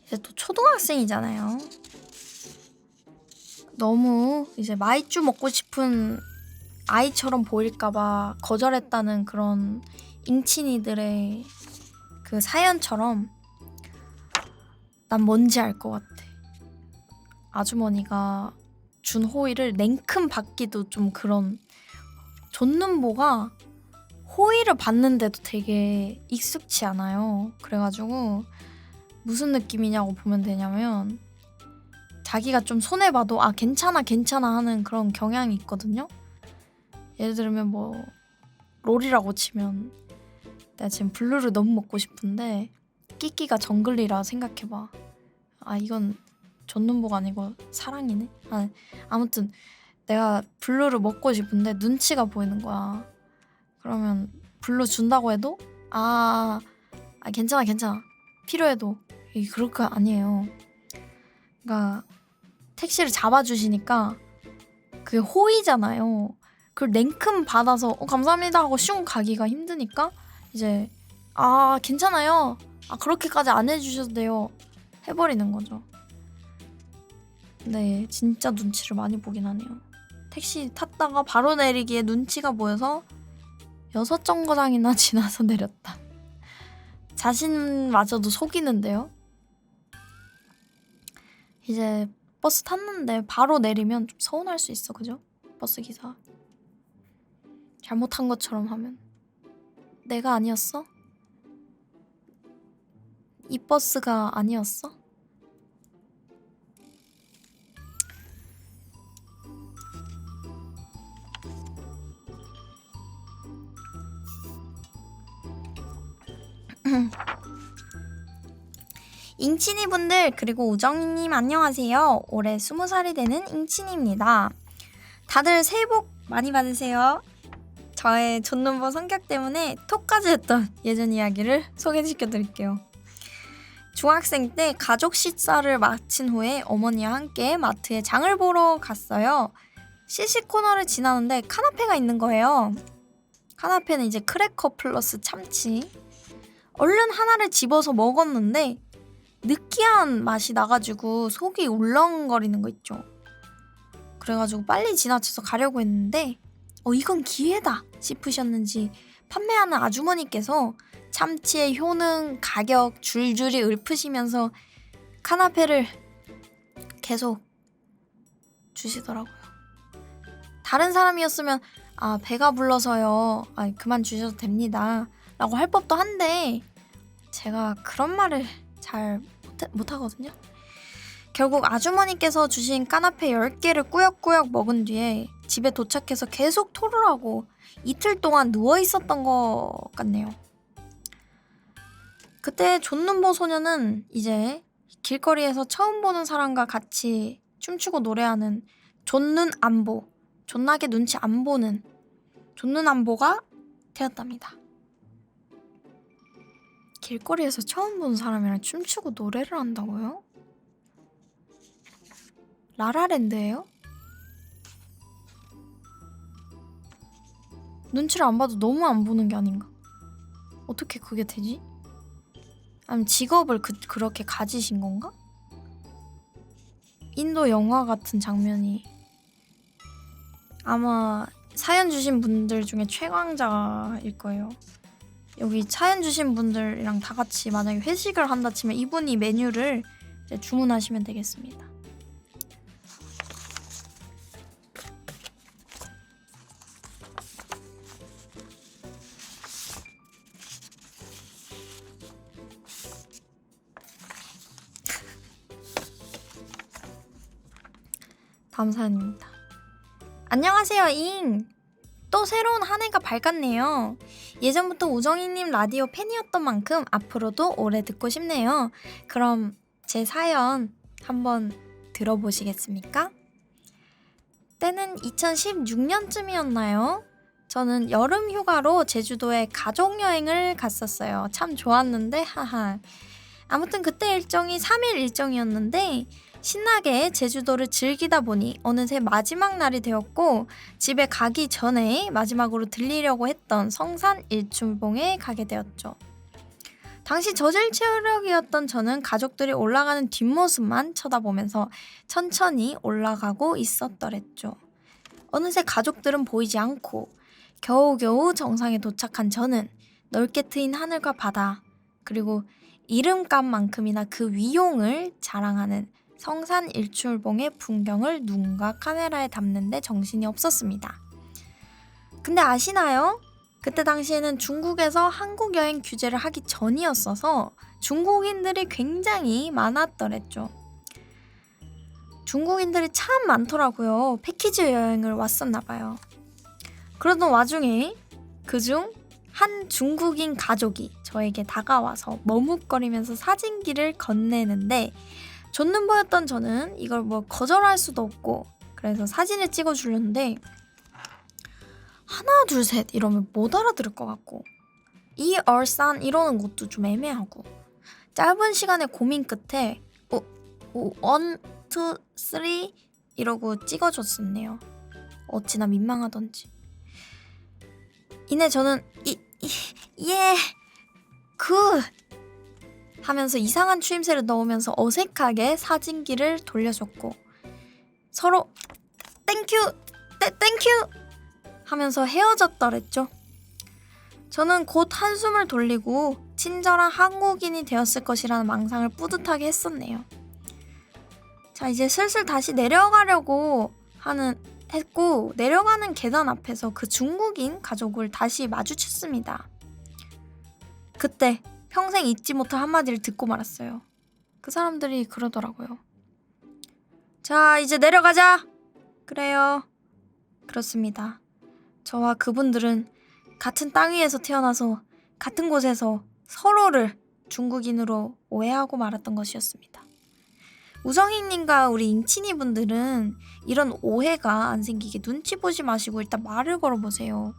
이제 또 초등학생이잖아요. 너무 이제 마이쮸 먹고 싶은 아이처럼 보일까봐 거절했다는 그런 잉친이들의 그 사연처럼 난 뭔지 알 것 같아. 아주머니가 준 호의를 냉큼 받기도 좀 그런 존눈보가 호의를 받는데도 되게 익숙치 않아요. 그래가지고 무슨 느낌이냐고 보면 되냐면 자기가 좀 손해봐도 아 괜찮아 하는 그런 경향이 있거든요. 예를 들면 뭐 롤이라고 치면 내가 지금 블루를 너무 먹고 싶은데 끼끼가 정글리라 생각해봐. 아 이건 존눈보가 아니고 사랑이네. 아무튼 내가 블루를 먹고 싶은데 눈치가 보이는 거야. 그러면 블루 준다고 해도 괜찮아 필요해도 이게 그럴 거 아니에요. 그러니까 택시를 잡아주시니까 그게 호의잖아요. 그걸 냉큼 받아서 감사합니다 하고 슝 가기가 힘드니까 이제 괜찮아요. 그렇게까지 안 해주셔도 돼요. 해버리는 거죠. 네, 진짜 눈치를 많이 보긴 하네요. 택시 탔다가 바로 내리기에 눈치가 보여서 6정거장이나 지나서 내렸다. 자신마저도 속이는데요. 이제 버스 탔는데 바로 내리면 좀 서운할 수 있어, 그죠? 버스 기사 잘못한 것처럼 하면. 내가 아니었어? 이 버스가 아니었어? 잉치니 분들 그리고 우정이님 안녕하세요. 올해 20살이 되는 잉치니입니다. 다들 새해 복 많이 받으세요. 저의 존눈보 성격 때문에 톡까지 했던 예전 이야기를 소개시켜 드릴게요. 중학생 때 가족 식사를 마친 후에 어머니와 함께 마트에 장을 보러 갔어요. CC 코너를 지나는데 카나페가 있는 거예요. 카나페는 이제 크래커 플러스 참치. 얼른 하나를 집어서 먹었는데 느끼한 맛이 나가지고 속이 울렁거리는 거 있죠. 그래가지고 빨리 지나쳐서 가려고 했는데 이건 기회다 싶으셨는지 판매하는 아주머니께서 참치의 효능, 가격 줄줄이 읊으시면서 카나페를 계속 주시더라고요. 다른 사람이었으면 배가 불러서요. 그만 주셔도 됩니다. 라고 할 법도 한데 제가 그런 말을 잘 못하거든요. 결국 아주머니께서 주신 까나페 10개를 꾸역꾸역 먹은 뒤에 집에 도착해서 계속 토를 하고 이틀 동안 누워 있었던 것 같네요. 그때 존눈보 소녀는 이제 길거리에서 처음 보는 사람과 같이 춤추고 노래하는 존눈 안보, 존나게 눈치 안 보는 존눈 안보가 되었답니다. 길거리에서 처음 본 사람이랑 춤추고 노래를 한다고요? 라라랜드예요? 눈치를 안 봐도 너무 안 보는 게 아닌가? 어떻게 그게 되지? 아니면 직업을 그렇게 가지신 건가? 인도 영화 같은 장면이 아마 사연 주신 분들 중에 최강자일 거예요. 여기 사연 주신 분들이랑 다 같이 만약에 회식을 한다 치면 이분이 메뉴를 이제 주문하시면 되겠습니다. 다음 사연입니다. 안녕하세요 잉! 또 새로운 한 해가 밝았네요. 예전부터 우정이님 라디오 팬이었던 만큼 앞으로도 오래 듣고 싶네요. 그럼 제 사연 한번 들어보시겠습니까? 때는 2016년쯤이었나요? 저는 여름 휴가로 제주도에 가족여행을 갔었어요. 참 좋았는데 하하. 아무튼 그때 일정이 3일 일정이었는데 신나게 제주도를 즐기다 보니 어느새 마지막 날이 되었고 집에 가기 전에 마지막으로 들리려고 했던 성산 일출봉에 가게 되었죠. 당시 저질 체력이었던 저는 가족들이 올라가는 뒷모습만 쳐다보면서 천천히 올라가고 있었더랬죠. 어느새 가족들은 보이지 않고 겨우겨우 정상에 도착한 저는 넓게 트인 하늘과 바다 그리고 이름값만큼이나 그 위용을 자랑하는 성산 일출봉의 풍경을 눈과 카메라에 담는데 정신이 없었습니다. 근데 아시나요? 그때 당시에는 중국에서 한국 여행 규제를 하기 전이었어서 중국인들이 굉장히 많았더랬죠. 중국인들이 참 많더라고요. 패키지 여행을 왔었나봐요. 그러던 와중에 그중 한 중국인 가족이 저에게 다가와서 머뭇거리면서 사진기를 건네는데 존눈보였던 저는 이걸 거절할 수도 없고 그래서 사진을 찍어주려는데 하나 둘 셋 이러면 못 알아들을 것 같고 이 얼산 이러는 것도 좀 애매하고 짧은 시간의 고민 끝에 1, 2, 3 이러고 찍어줬었네요. 어찌나 민망하던지. 이내 저는 예 굿 하면서 이상한 추임새를 넣으면서 어색하게 사진기를 돌려줬고 서로 땡큐 땡큐 하면서 헤어졌더랬죠. 저는 곧 한숨을 돌리고 친절한 한국인이 되었을 것이라는 망상을 뿌듯하게 했었네요. 자, 이제 슬슬 다시 내려가려고 했고 내려가는 계단 앞에서 그 중국인 가족을 다시 마주쳤습니다. 그때 평생 잊지 못할 한마디를 듣고 말았어요. 그 사람들이 그러더라고요. 자, 이제 내려가자. 그래요. 그렇습니다. 저와 그분들은 같은 땅 위에서 태어나서 같은 곳에서 서로를 중국인으로 오해하고 말았던 것이었습니다. 우성희님과 우리 잉치니 분들은 이런 오해가 안 생기게 눈치 보지 마시고 일단 말을 걸어보세요.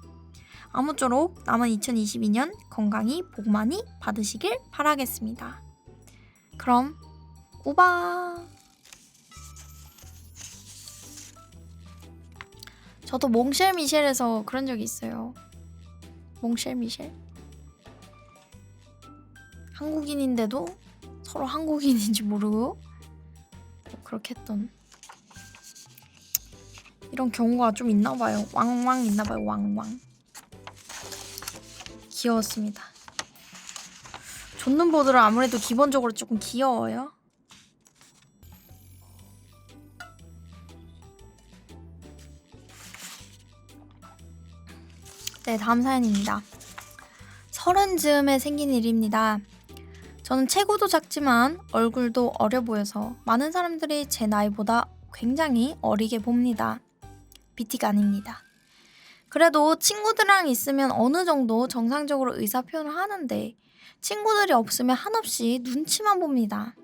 아무쪼록 남은 2022년 건강히 복 많이 받으시길 바라겠습니다. 그럼 우바. 저도 몽쉘 미셸에서 그런 적이 있어요. 몽쉘 미셸. 한국인인데도 서로 한국인인지 모르고 그렇게 했던 이런 경우가 좀 있나봐요. 왕왕 있나봐요. 왕왕. 귀여웠습니다. 존눈보드는 아무래도 기본적으로 조금 귀여워요. 네, 다음 사연입니다. 30즈음에 생긴 일입니다. 저는 체구도 작지만 얼굴도 어려 보여서 많은 사람들이 제 나이보다 굉장히 어리게 봅니다. BT가 아닙니다. 그래도 친구들이랑 있으면 어느 정도 정상적으로 의사표현을 하는데 친구들이 없으면 한없이 눈치만 봅니다.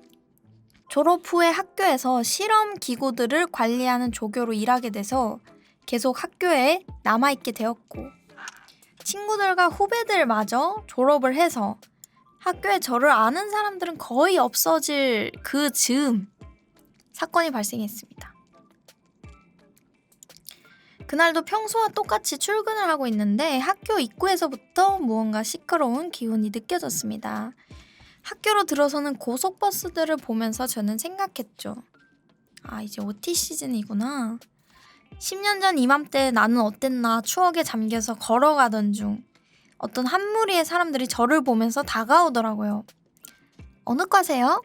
졸업 후에 학교에서 실험 기구들을 관리하는 조교로 일하게 돼서 계속 학교에 남아있게 되었고 친구들과 후배들마저 졸업을 해서 학교에 저를 아는 사람들은 거의 없어질 그 즈음 사건이 발생했습니다. 그날도 평소와 똑같이 출근을 하고 있는데 학교 입구에서부터 무언가 시끄러운 기운이 느껴졌습니다. 학교로 들어서는 고속버스들을 보면서 저는 생각했죠. 아, 이제 OT 시즌이구나. 10년 전 이맘때 나는 어땠나 추억에 잠겨서 걸어가던 중 어떤 한 무리의 사람들이 저를 보면서 다가오더라고요. 어느 과세요?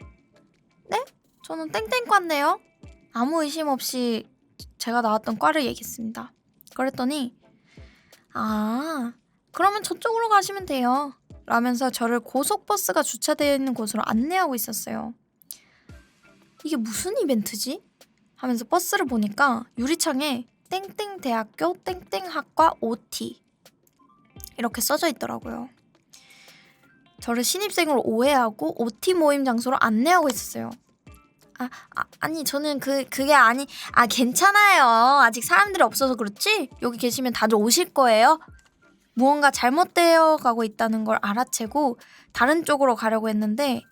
네? 저는 땡땡과인데요. 아무 의심 없이 제가 나왔던 과를 얘기했습니다. 그랬더니 아, 그러면 저쪽으로 가시면 돼요. 라면서 저를 고속버스가 주차되어 있는 곳으로 안내하고 있었어요. 이게 무슨 이벤트지? 하면서 버스를 보니까 유리창에 땡땡대학교 땡땡학과 OT 이렇게 써져 있더라고요. 저를 신입생으로 오해하고 OT 모임 장소로 안내하고 있었어요. 아니 저는 그게 아니 괜찮아요. 아직 사람들이 없어서 그렇지 여기 계시면 다들 오실 거예요. 무언가 잘못되어 가고 있다는 걸 알아채고 다른 쪽으로 가려고 했는데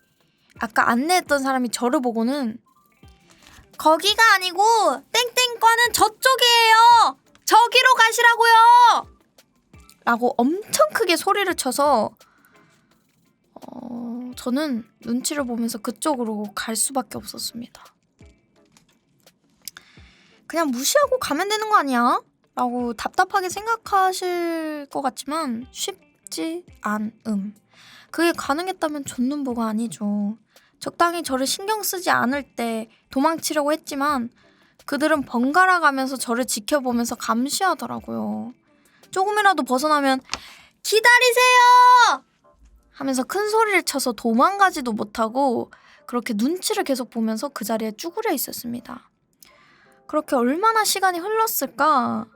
아까 안내했던 사람이 저를 보고는 거기가 아니고 땡땡과는 저쪽이에요. 저기로 가시라고요. 라고 엄청 크게 소리를 쳐서 저는 눈치를 보면서 그쪽으로 갈 수밖에 없었습니다. 그냥 무시하고 가면 되는 거 아니야? 라고 답답하게 생각하실 것 같지만 쉽지 않음. 그게 가능했다면 존눈보가 아니죠. 적당히 저를 신경 쓰지 않을 때 도망치려고 했지만 그들은 번갈아 가면서 저를 지켜보면서 감시하더라고요. 조금이라도 벗어나면 기다리세요! 하면서 큰 소리를 쳐서 도망가지도 못하고 그렇게 눈치를 계속 보면서 그 자리에 쭈그려 있었습니다. 그렇게 얼마나 시간이 흘렀을까?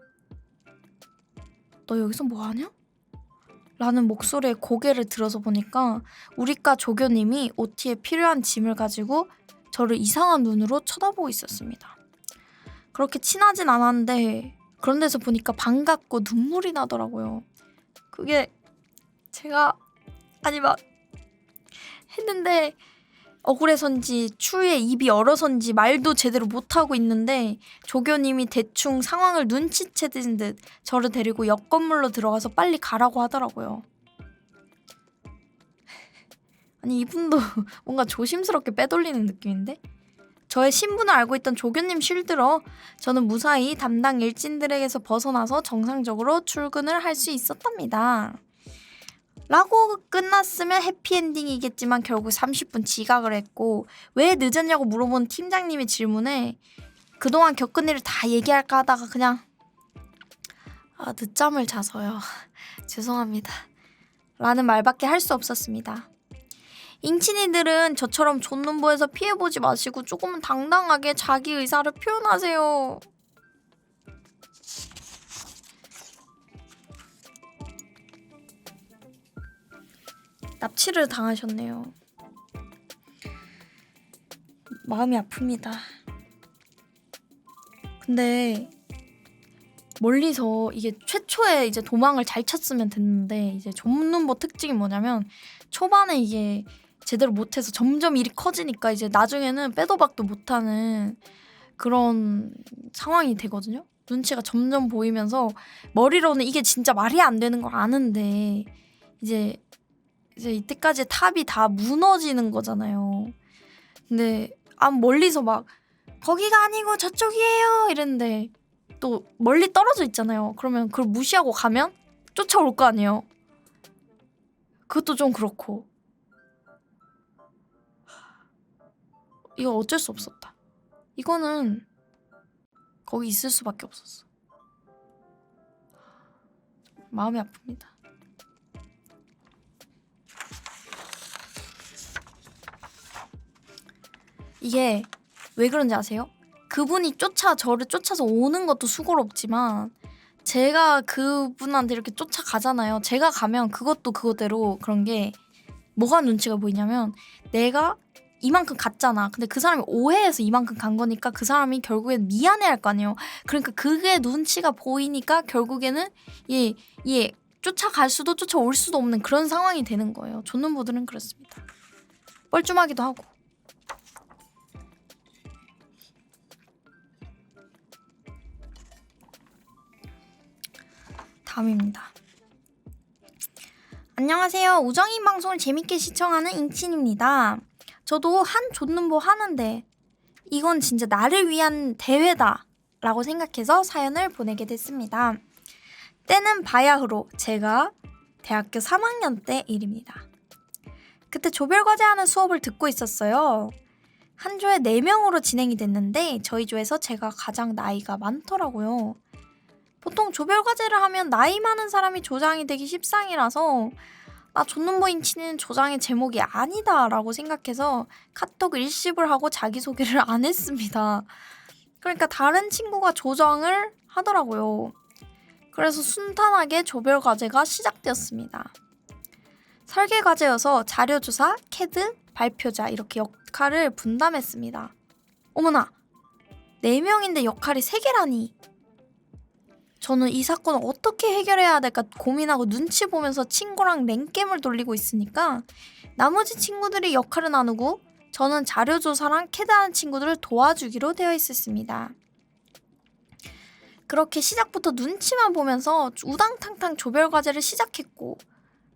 너 여기서 뭐하냐? 라는 목소리에 고개를 들어서 보니까 우리과 조교님이 OT에 필요한 짐을 가지고 저를 이상한 눈으로 쳐다보고 있었습니다. 그렇게 친하진 않았는데 그런 데서 보니까 반갑고 눈물이 나더라고요. 그게 제가 막 했는데 억울해서인지 추위에 입이 얼어서인지 말도 제대로 못하고 있는데 조교님이 대충 상황을 눈치채는 듯 저를 데리고 옆 건물로 들어가서 빨리 가라고 하더라고요. 아니 이분도 뭔가 조심스럽게 빼돌리는 느낌인데? 저의 신분을 알고 있던 조교님 쉴들어 저는 무사히 담당 일진들에게서 벗어나서 정상적으로 출근을 할 수 있었답니다. 라고 끝났으면 해피엔딩이겠지만 결국 30분 지각을 했고 왜 늦었냐고 물어본 팀장님의 질문에 그동안 겪은 일을 다 얘기할까 하다가 그냥 늦잠을 자서요. 죄송합니다. 라는 말밖에 할 수 없었습니다. 잉친이들은 저처럼 존눈보에서 피해보지 마시고 조금은 당당하게 자기 의사를 표현하세요. 납치를 당하셨네요. 마음이 아픕니다. 근데 멀리서 이게 최초에 이제 도망을 잘 쳤으면 됐는데 이제 존눈보 특징이 뭐냐면 초반에 이게 제대로 못해서 점점 일이 커지니까 이제 나중에는 빼도 박도 못하는 그런 상황이 되거든요. 눈치가 점점 보이면서 머리로는 이게 진짜 말이 안 되는 걸 아는데 이제 이때까지 탑이 다 무너지는 거잖아요. 근데 멀리서 막 거기가 아니고 저쪽이에요 이랬는데 또 멀리 떨어져 있잖아요. 그러면 그걸 무시하고 가면 쫓아올 거 아니에요. 그것도 좀 그렇고 이거 어쩔 수 없었다. 이거는 거기 있을 수밖에 없었어. 마음이 아픕니다. 이게 왜 그런지 아세요? 그분이 저를 쫓아서 오는 것도 수고롭지만 제가 그분한테 이렇게 쫓아가잖아요. 제가 가면 그것도 그거대로 그런 게 뭐가 눈치가 보이냐면 내가 이만큼 갔잖아. 근데 그 사람이 오해해서 이만큼 간 거니까 그 사람이 결국엔 미안해할 거 아니에요. 그러니까 그게 눈치가 보이니까 결국에는 얘 쫓아갈 수도 쫓아올 수도 없는 그런 상황이 되는 거예요. 존눈보들은 그렇습니다. 뻘쭘하기도 하고. 다음입니다. 안녕하세요. 우정인 방송을 재밌게 시청하는 잉친입니다. 저도 한 존눈보 하는데 이건 진짜 나를 위한 대회다 라고 생각해서 사연을 보내게 됐습니다. 때는 바야흐로 제가 대학교 3학년 때 일입니다. 그때 조별과제하는 수업을 듣고 있었어요. 한 조에 4명으로 진행이 됐는데 저희 조에서 제가 가장 나이가 많더라고요. 보통 조별과제를 하면 나이 많은 사람이 조장이 되기 십상이라서 나 존눈보 잉치는 조장의 제목이 아니다 라고 생각해서 카톡 일십을 하고 자기소개를 안 했습니다. 그러니까 다른 친구가 조장을 하더라고요. 그래서 순탄하게 조별과제가 시작되었습니다. 설계과제여서 자료조사, 캐드, 발표자 이렇게 역할을 분담했습니다. 어머나! 4명인데 역할이 3개라니! 저는 이 사건을 어떻게 해결해야 될까 고민하고 눈치 보면서 친구랑 랭겜을 돌리고 있으니까 나머지 친구들이 역할을 나누고 저는 자료조사랑 캐드하는 친구들을 도와주기로 되어 있었습니다. 그렇게 시작부터 눈치만 보면서 우당탕탕 조별과제를 시작했고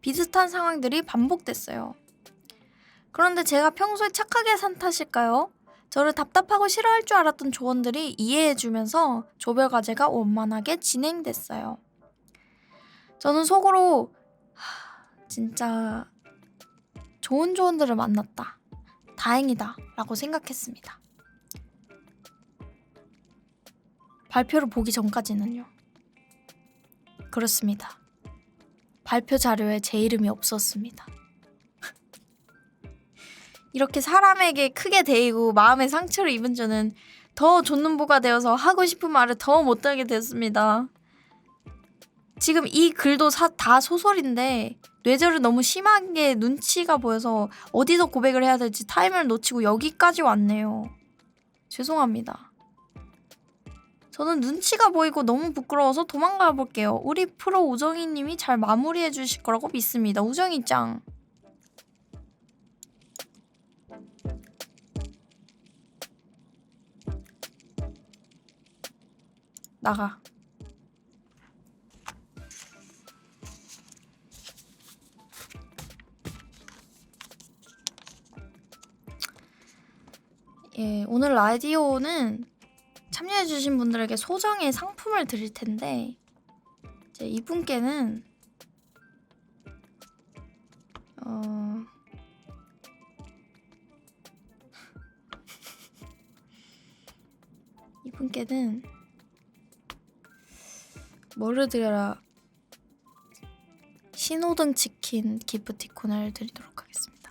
비슷한 상황들이 반복됐어요. 그런데 제가 평소에 착하게 산 탓일까요? 저를 답답하고 싫어할 줄 알았던 조원들이 이해해주면서 조별과제가 원만하게 진행됐어요. 저는 속으로 진짜 좋은 조원들을 만났다. 다행이다 라고 생각했습니다. 발표를 보기 전까지는요. 그렇습니다. 발표 자료에 제 이름이 없었습니다. 이렇게 사람에게 크게 대이고 마음의 상처를 입은 저는 더 존눈보가 되어서 하고 싶은 말을 더 못하게 됐습니다. 지금 이 글도 다 소설인데 뇌절을 너무 심하게 눈치가 보여서 어디서 고백을 해야 될지 타이밍을 놓치고 여기까지 왔네요. 죄송합니다. 저는 눈치가 보이고 너무 부끄러워서 도망가 볼게요. 우리 프로 우정이님이 잘 마무리해 주실 거라고 믿습니다. 우정이 짱. 나가. 예, 오늘 라디오는 참여해주신 분들에게 소정의 상품을 드릴 텐데 이제 이분께는 이분께는 뭐를 드려라. 신호등 치킨 기프티콘을 드리도록 하겠습니다.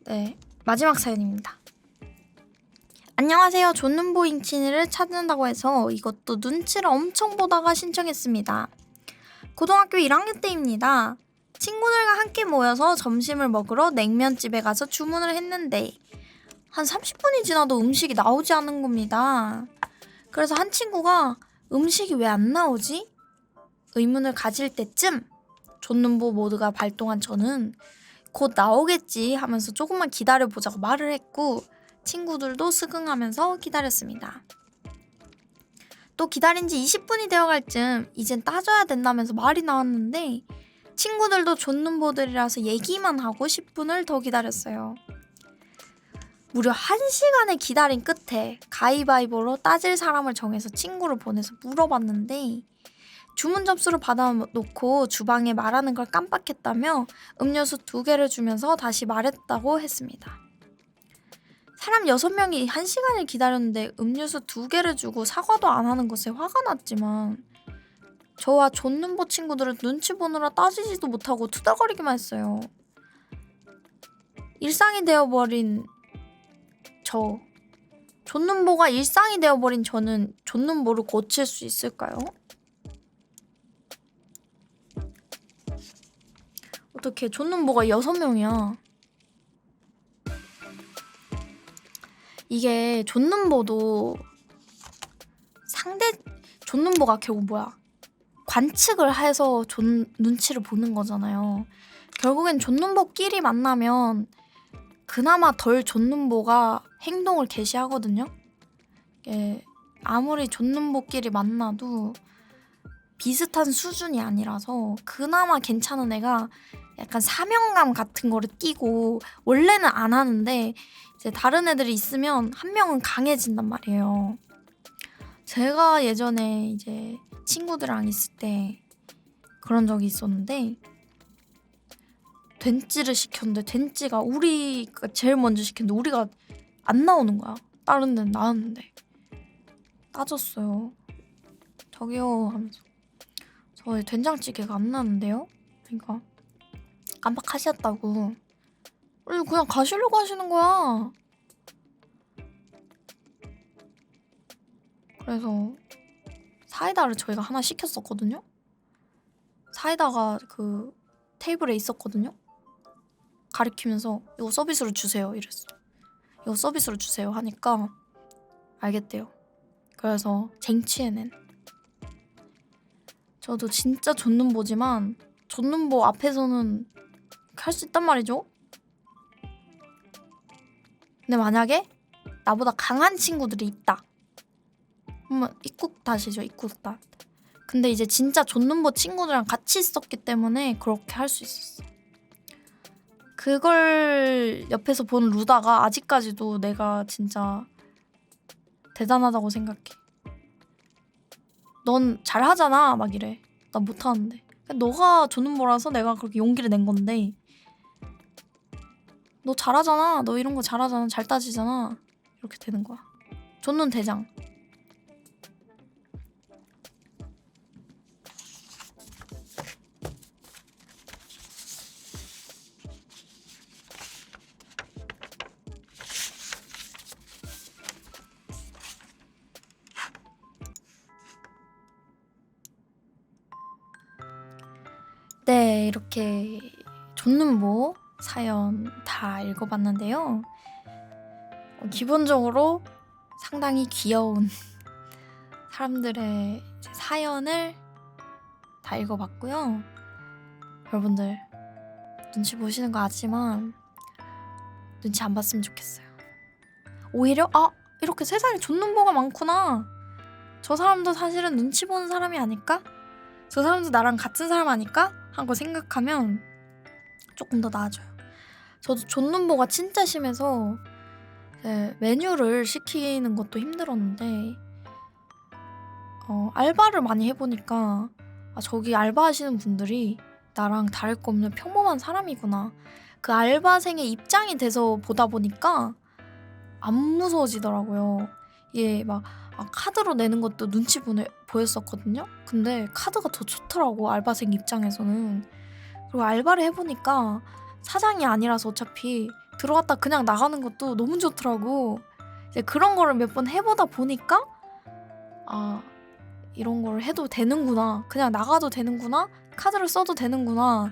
네, 마지막 사연입니다. 안녕하세요. 존눈보 잉치니를 찾는다고 해서 이것도 눈치를 엄청 보다가 신청했습니다. 고등학교 1학년 때입니다. 친구들과 함께 모여서 점심을 먹으러 냉면집에 가서 주문을 했는데 한 30분이 지나도 음식이 나오지 않은 겁니다. 그래서 한 친구가 음식이 왜 안 나오지? 의문을 가질 때쯤 존눈보 모드가 발동한 저는 곧 나오겠지 하면서 조금만 기다려보자고 말을 했고 친구들도 스긍하면서 기다렸습니다. 또 기다린 지 20분이 되어갈 쯤 이젠 따져야 된다면서 말이 나왔는데 친구들도 존눈보들이라서 얘기만 하고 10분을 더 기다렸어요. 무려 1시간의 기다림 끝에 가위바위보로 따질 사람을 정해서 친구를 보내서 물어봤는데 주문 접수를 받아놓고 주방에 말하는 걸 깜빡했다며 음료수 2개를 주면서 다시 말했다고 했습니다. 사람 6명이 1시간을 기다렸는데 음료수 2개를 주고 사과도 안 하는 것에 화가 났지만 저와 존눈보 친구들은 눈치 보느라 따지지도 못하고 투덜거리기만 했어요. 일상이 되어버린 저. 존눈보가 일상이 되어버린 저는 존눈보를 고칠 수 있을까요? 어떻게 존눈보가 6명이야. 이게 존눈보도 존눈보가 결국 뭐야? 관측을 해서 눈치를 보는 거잖아요. 결국엔 존눈보끼리 만나면 그나마 덜 존눈보가 행동을 개시하거든요. 아무리 존눈보끼리 만나도 비슷한 수준이 아니라서 그나마 괜찮은 애가 약간 사명감 같은 거를 띠고 원래는 안 하는데 이제 다른 애들이 있으면 한 명은 강해진단 말이에요. 제가 예전에 이제 친구들이랑 있을 때 그런 적이 있었는데 된찌를 시켰는데 된찌가 우리가 제일 먼저 시켰는데 우리가 안 나오는 거야. 다른 데는 나왔는데 따졌어요. 저기요 하면서 저희 된장찌개가 안 나는데요? 그러니까 깜빡하셨다고. 그냥 가시려고 하시는 거야. 그래서 사이다를 저희가 하나 시켰었거든요. 사이다가 그 테이블에 있었거든요. 가리키면서 이거 서비스로 주세요 이랬어. 이거 서비스로 주세요 하니까 알겠대요. 그래서 쟁취해낸. 저도 진짜 존눈보지만 존눈보 앞에서는 할 수 있단 말이죠. 근데 만약에 나보다 강한 친구들이 있다. 그러면 입국탓이죠. 입국탓. 근데 이제 진짜 존눈보 친구들이랑 같이 있었기 때문에 그렇게 할 수 있었어. 그걸 옆에서 본 루다가 아직까지도 내가 진짜 대단하다고 생각해. 넌 잘하잖아 막 이래. 나 못하는데. 너가 존눈보라서 내가 그렇게 용기를 낸 건데 너 잘하잖아. 너 이런 거 잘하잖아. 잘 따지잖아. 이렇게 되는 거야. 존눈 대장. 네, 이렇게 존눈보 사연 다 읽어봤는데요. 기본적으로 상당히 귀여운 사람들의 사연을 다 읽어봤고요. 여러분들 눈치 보시는 거 아지만 눈치 안 봤으면 좋겠어요. 오히려 이렇게 세상에 존눈보가 많구나. 저 사람도 사실은 눈치 보는 사람이 아닐까? 저 사람도 나랑 같은 사람 아닐까? 하고 생각하면 조금 더 나아져요. 저도 존눈보가 진짜 심해서 메뉴를 시키는 것도 힘들었는데 알바를 많이 해보니까 저기 알바하시는 분들이 나랑 다를 거 없는 평범한 사람이구나. 그 알바생의 입장이 돼서 보다 보니까 안 무서워지더라고요. 이게 막 카드로 내는 것도 눈치 보였었거든요. 근데 카드가 더 좋더라고, 알바생 입장에서는. 그리고 알바를 해보니까 사장이 아니라서 어차피 들어갔다 그냥 나가는 것도 너무 좋더라고. 이제 그런 거를 몇 번 해보다 보니까 이런 걸 해도 되는구나, 그냥 나가도 되는구나, 카드를 써도 되는구나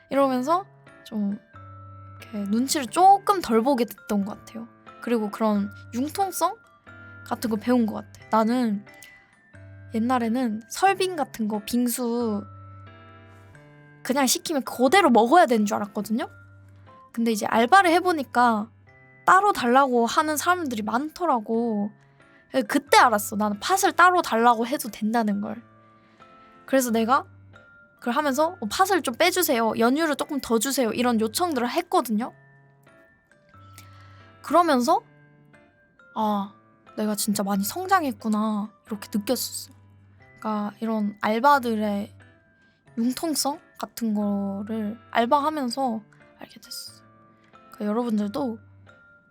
이러면서 좀 이렇게 눈치를 조금 덜 보게 됐던 것 같아요. 그리고 그런 융통성 같은 거 배운 것 같아. 나는 옛날에는 설빙 같은 거, 빙수 그냥 시키면 그대로 먹어야 되는 줄 알았거든요. 근데 이제 알바를 해보니까 따로 달라고 하는 사람들이 많더라고. 그때 알았어. 나는 팥을 따로 달라고 해도 된다는 걸. 그래서 내가 그걸 하면서 팥을 좀 빼주세요, 연유를 조금 더 주세요, 이런 요청들을 했거든요. 그러면서 내가 진짜 많이 성장했구나 이렇게 느꼈었어. 그러니까 이런 알바들의 융통성 같은 거를 알바하면서 알게 됐어. 그러니까 여러분들도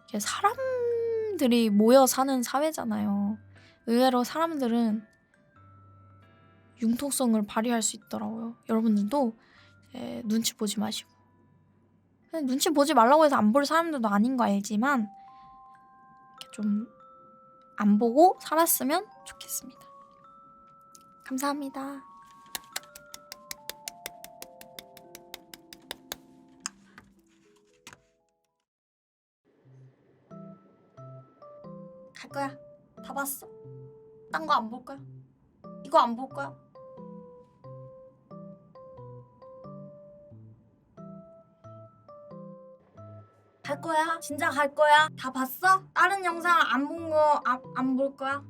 이게 사람들이 모여 사는 사회잖아요. 의외로 사람들은 융통성을 발휘할 수 있더라고요. 여러분들도 눈치 보지 마시고, 그냥 눈치 보지 말라고 해서 안 볼 사람들도 아닌 거 알지만 좀 안 보고 살았으면 좋겠습니다. 감사합니다. 갈 거야. 다 봤어? 딴 거 안 볼 거야? 이거 안 볼 거야? 갈 거야? 진짜 갈 거야? 다 봤어? 다른 영상 안 본 거 안 볼 거야?